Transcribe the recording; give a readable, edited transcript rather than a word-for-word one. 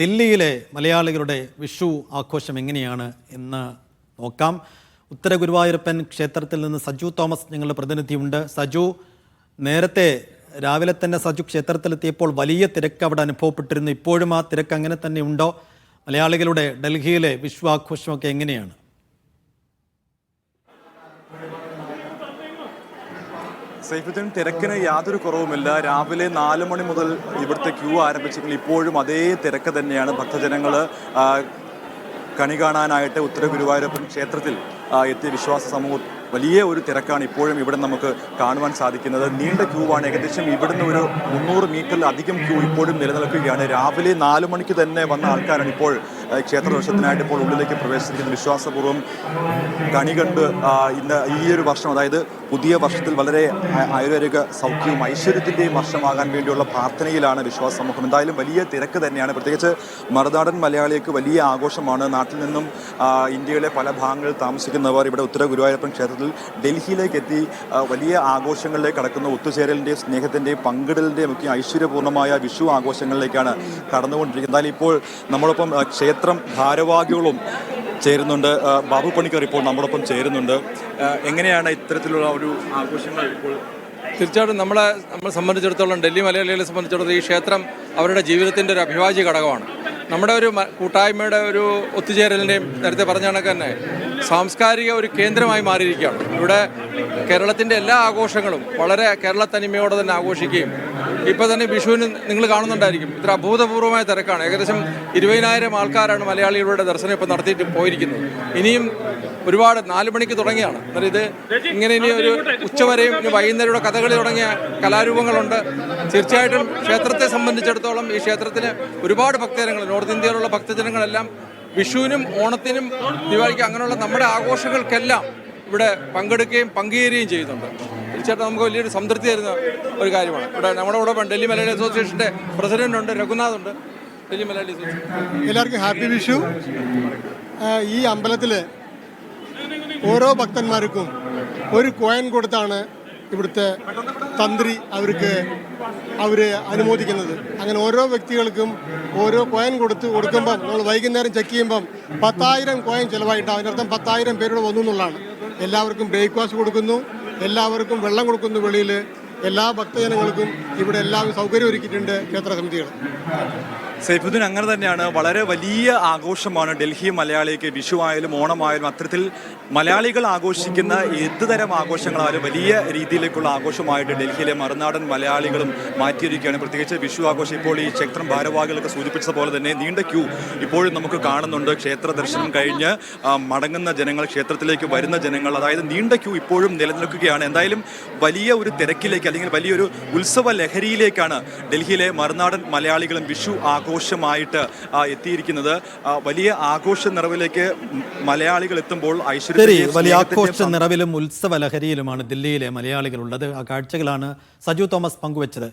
ദില്ലിയിലെ മലയാളികളുടെ വിഷു ആഘോഷം എങ്ങനെയാണ് എന്ന് നോക്കാം. ഉത്തര ഗുരുവായൂരപ്പൻ ക്ഷേത്രത്തിൽ നിന്ന് സജു തോമസ് ഞങ്ങളുടെ പ്രതിനിധിയുണ്ട്. സജു, നേരത്തെ രാവിലെ തന്നെ സജു ക്ഷേത്രത്തിലെത്തിയപ്പോൾ വലിയ തിരക്ക് അവിടെ അനുഭവപ്പെട്ടിരുന്നു. ഇപ്പോഴും ആ തിരക്ക് അങ്ങനെ തന്നെ ഉണ്ടോ? മലയാളികളുടെ ഡൽഹിയിലെ വിഷു ആഘോഷമൊക്കെ എങ്ങനെയാണ്? സൈഫുദ്ദീൻ, തിരക്കിന് യാതൊരു കുറവുമില്ല. രാവിലെ 4 മണി മുതൽ ഇവിടുത്തെ ക്യൂ ആരംഭിച്ചെങ്കിൽ ഇപ്പോഴും അതേ തിരക്ക് തന്നെയാണ്. ഭക്തജനങ്ങൾ കണി കാണാനായിട്ട് ഉത്തര ഗുരുവായൂരപ്പൻ ക്ഷേത്രത്തിൽ എത്തിയ വിശ്വാസ സമൂഹം വലിയ ഒരു തിരക്കാണ് ഇപ്പോഴും ഇവിടെ നമുക്ക് കാണുവാൻ സാധിക്കുന്നത്. നീണ്ട ക്യൂ ആണ്. ഏകദേശം ഇവിടുന്ന് ഒരു 300 മീറ്ററിലധികം ക്യൂ ഇപ്പോഴും നിലനിൽക്കുകയാണ്. രാവിലെ 4 മണിക്ക് തന്നെ വന്ന ആൾക്കാരാണ് ഇപ്പോൾ ക്ഷേത്ര ദർശനത്തിനായിട്ട് ഇപ്പോൾ ഉള്ളിലേക്ക് പ്രവേശിക്കുന്നത്. വിശ്വാസപൂർവ്വം കണി കണ്ട് ഇന്ന് ഈ ഒരു വർഷം, അതായത് പുതിയ വർഷത്തിൽ വളരെ ആയുർവേദിക സൗഖ്യവും ഐശ്വര്യത്തിൻ്റെയും വർഷമാകാൻ വേണ്ടിയുള്ള പ്രാർത്ഥനയിലാണ് വിശ്വാസ സമൂഹം. എന്തായാലും വലിയ തിരക്ക് തന്നെയാണ്. പ്രത്യേകിച്ച് മറുനാടൻ മലയാളികൾക്ക് വലിയ ആഘോഷമാണ്. നാട്ടിൽ നിന്നും ഇന്ത്യയിലെ പല ഭാഗങ്ങളിൽ താമസിക്കുന്നവർ ഇവിടെ ഉത്തര ഗുരുവായൂരപ്പൻ ക്ഷേത്രത്തിൽ ഡൽഹിയിലേക്ക് എത്തി വലിയ ആഘോഷങ്ങളിലേക്ക് കടക്കുന്ന ഒത്തുചേരലിൻ്റെയും സ്നേഹത്തിൻ്റെയും പങ്കിടലിൻ്റെയും ഒക്കെ ഐശ്വര്യപൂർണ്ണമായ വിഷു ആഘോഷങ്ങളിലേക്കാണ് കടന്നുകൊണ്ടിരിക്കുന്നത്. എന്തായാലും ഇപ്പോൾ നമ്മളൊപ്പം ക്ഷേത്രം ഭാരവാഹികളും ചേരുന്നുണ്ട്. ബാബു പണിക്കർ ഇപ്പോൾ നമ്മോടൊപ്പം ചേരുന്നുണ്ട്. എങ്ങനെയാണ് ഇത്തരത്തിലുള്ള ഒരു ആഘോഷങ്ങൾ ഇപ്പോൾ? തീർച്ചയായിട്ടും നമ്മളെ സംബന്ധിച്ചിടത്തോളം, ഡൽഹി മലയാളികളെ സംബന്ധിച്ചിടത്തോളം ഈ ക്ഷേത്രം അവരുടെ ജീവിതത്തിൻ്റെ ഒരു അഭിവാജ്യ ഘടകമാണ്. നമ്മുടെ ഒരു കൂട്ടായ്മയുടെ ഒരു ഒത്തുചേരലിൻ്റെയും നേരത്തെ പറഞ്ഞ കണക്ക് തന്നെ സാംസ്കാരിക ഒരു കേന്ദ്രമായി മാറിയിരിക്കുകയാണ്. ഇവിടെ കേരളത്തിൻ്റെ എല്ലാ ആഘോഷങ്ങളും വളരെ കേരള തനിമയോടെ തന്നെ ആഘോഷിക്കുകയും ഇപ്പോൾ തന്നെ വിഷുവിന് നിങ്ങൾ കാണുന്നുണ്ടായിരിക്കും, ഇത്ര അഭൂതപൂർവമായ തിരക്കാണ്. ഏകദേശം 20,000 ആൾക്കാരാണ് മലയാളികളുടെ ദർശനം ഇപ്പോൾ നടത്തിയിട്ട് പോയിരിക്കുന്നത്. ഇനിയും ഒരുപാട് 4 മണിക്ക് തുടങ്ങിയാണ്. എന്നാൽ ഇത് ഇങ്ങനെ ഇനി ഒരു ഉച്ചവരെയും ഇനി വൈകുന്നേരം കഥകളി തുടങ്ങിയ കലാരൂപങ്ങളുണ്ട്. തീർച്ചയായിട്ടും ക്ഷേത്രത്തെ സംബന്ധിച്ചിടത്തോളം ഈ ക്ഷേത്രത്തിന് ഒരുപാട് ഭക്തജനങ്ങൾ, നോർത്ത് ഇന്ത്യയിലുള്ള ഭക്തജനങ്ങളെല്ലാം വിഷുവിനും ഓണത്തിനും ദിവാലിക്കും അങ്ങനെയുള്ള നമ്മുടെ ആഘോഷങ്ങൾക്കെല്ലാം ഇവിടെ പങ്കെടുക്കുകയും പങ്കുചേരുകയും ചെയ്യുന്നുണ്ട്. തീർച്ചയായിട്ടും നമുക്ക് വലിയൊരു സംതൃപ്തി തരുന്ന ഒരു കാര്യമാണ്. ഇവിടെ നമ്മുടെ കൂടെ ഡൽഹി മലയാളി അസോസിയേഷൻ്റെ പ്രസിഡന്റ് ഉണ്ട്, രഘുനാഥ് ഉണ്ട്. ഡൽഹി മലയാളി അസോസിയേഷൻ എല്ലാവർക്കും ഹാപ്പി വിഷു. ഈ അമ്പലത്തിൽ ഓരോ ഭക്തന്മാർക്കും ഒരു കോയിൻ കൊടുത്താണ് ഇവിടുത്തെ തന്ത്രി അവർ അനുമോദിക്കുന്നത്. അങ്ങനെ ഓരോ വ്യക്തികൾക്കും ഓരോ കോയിൻ കൊടുക്കുമ്പം നമ്മൾ വൈകുന്നേരം ചെക്ക് ചെയ്യുമ്പം 10,000 കോയിൻ ചിലവായിട്ടാണ്. അതിനർത്ഥം 10,000 പേരോട് വന്നു എന്നുള്ളതാണ്. എല്ലാവർക്കും ബ്രേക്ക്ഫാസ്റ്റ് കൊടുക്കുന്നു, എല്ലാവർക്കും വെള്ളം കൊടുക്കുന്നു. വെളിയിൽ എല്ലാ ഭക്തജനങ്ങൾക്കും ഇവിടെ എല്ലാവരും സൗകര്യം ഒരുക്കിയിട്ടുണ്ട് ക്ഷേത്ര സമിതികൾ. സൈഫുദ്ദീൻ, അങ്ങനെ തന്നെയാണ്. വളരെ വലിയ ആഘോഷമാണ് ഡൽഹി മലയാളിക്ക്. വിഷു ആയാലും ഓണമായാലും അത്തരത്തിൽ മലയാളികൾ ആഘോഷിക്കുന്ന ഏതുതരം ആഘോഷങ്ങളായാലും വലിയ രീതിയിലേക്കുള്ള ആഘോഷമായിട്ട് ഡൽഹിയിലെ മറുനാടൻ മലയാളികളും മാറ്റിയിരിക്കുകയാണ്. പ്രത്യേകിച്ച് വിഷു ആഘോഷം ഇപ്പോൾ ഈ ക്ഷേത്രം ഭാരവാഹികളൊക്കെ സൂചിപ്പിച്ചത് പോലെ തന്നെ നീണ്ട ക്യൂ ഇപ്പോഴും നമുക്ക് കാണുന്നുണ്ട്. ക്ഷേത്ര ദർശനം കഴിഞ്ഞ് മടങ്ങുന്ന ജനങ്ങൾ, ക്ഷേത്രത്തിലേക്ക് വരുന്ന ജനങ്ങൾ, അതായത് നീണ്ട ക്യൂ ഇപ്പോഴും നിലനിൽക്കുകയാണ്. എന്തായാലും വലിയ ഒരു തിരക്കിലേക്ക് അല്ലെങ്കിൽ വലിയൊരു ഉത്സവ ലഹരിയിലേക്കാണ് ഡൽഹിയിലെ മറുനാടൻ മലയാളികളും വിഷു ആഘോഷമായിട്ട് എത്തിയിരിക്കുന്നത്. വലിയ ആഘോഷ നിറവിലേക്ക് മലയാളികൾ എത്തുമ്പോൾ വലിയ ആഘോഷ നിറവിലും ഉത്സവ ലഹരിയിലുമാണ് ദില്ലിയിലെ മലയാളികളുള്ളത്. ആ കാഴ്ചകളാണ് സജു തോമസ് പങ്കുവച്ചത്.